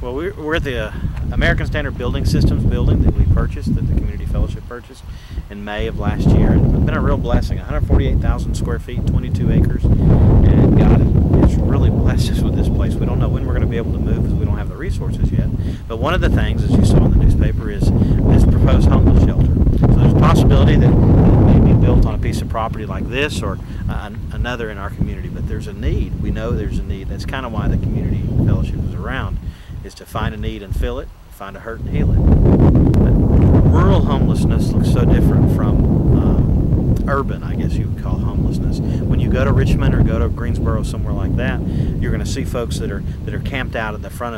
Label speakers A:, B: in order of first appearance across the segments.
A: Well, we're at the American Standard Building Systems building that we purchased, that the Community Fellowship purchased in May of last year. And it's been a real blessing. 148,000 square feet, 22 acres, and God has really blessed us with this place. We don't know when we're going to be able to move because we don't have the resources yet. But one of the things, as you saw in the newspaper, is this proposed homeless shelter. So there's a possibility that it may be built on a piece of property like this or another in our community. But there's a need. We know there's a need. That's kind of why the Community Fellowship is around, is to find a need and fill it, find a hurt and heal it. But rural homelessness looks so different from urban, I guess you would call homelessness. When you go to Richmond or go to Greensboro, somewhere like that, you're going to see folks that are camped out at the front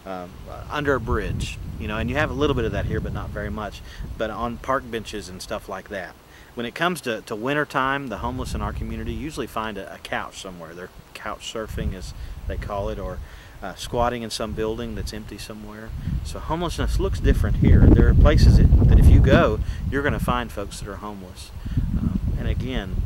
A: of under a bridge, you know, and you have a little bit of that here, but not very much, but on park benches and stuff like that. When it comes to winter time, the homeless in our community usually find a couch somewhere. They're couch surfing, as they call it, or squatting in some building that's empty somewhere. So homelessness looks different here. There are places that if you go, you're going to find folks that are homeless. And again,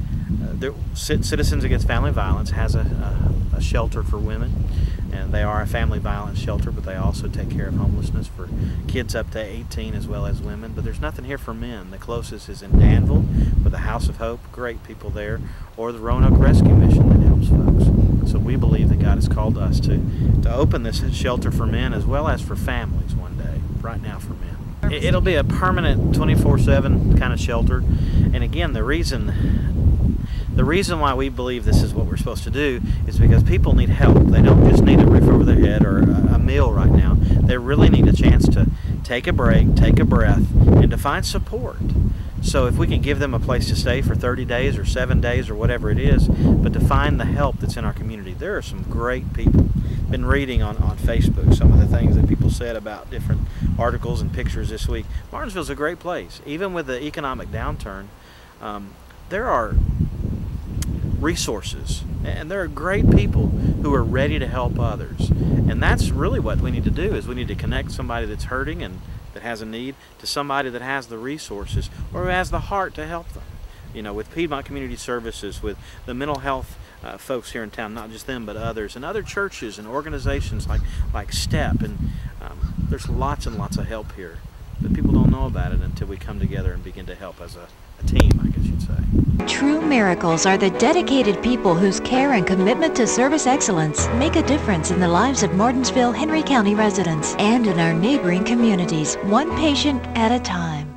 A: Citizens Against Family Violence has a shelter for women, and they are a family violence shelter, but they also take care of homelessness for kids up to 18 as well as women. But there's nothing here for men. The closest is in Danville with the House of Hope, great people there, or the Roanoke Rescue Mission that helps folks. So we believe that God has called us to open this shelter for men as well as for families one day, right now for men. It'll be a permanent 24/7 kind of shelter. And again, the reason why we believe this is what we're supposed to do is because people need help. They don't just need a roof over their head or a meal right now. They really need a chance to take a break, take a breath, and to find support. So if we can give them a place to stay for 30 days or 7 days or whatever it is, but to find the help that's in our community. There are some great people. Been reading on Facebook some of the things that people said about different articles and pictures this week. Martinsville's a great place. Even with the economic downturn, there are resources, and there are great people who are ready to help others. And that's really what we need to do, is we need to connect somebody that's hurting and that has a need to somebody that has the resources or who has the heart to help them. You know, with Piedmont Community Services, with the mental health folks here in town, not just them but others, and other churches and organizations like STEP, and there's lots and lots of help here. But people don't know about it until we come together and begin to help as a team, I guess you'd say.
B: True miracles are the dedicated people whose care and commitment to service excellence make a difference in the lives of Martinsville, Henry County residents and in our neighboring communities, one patient at a time.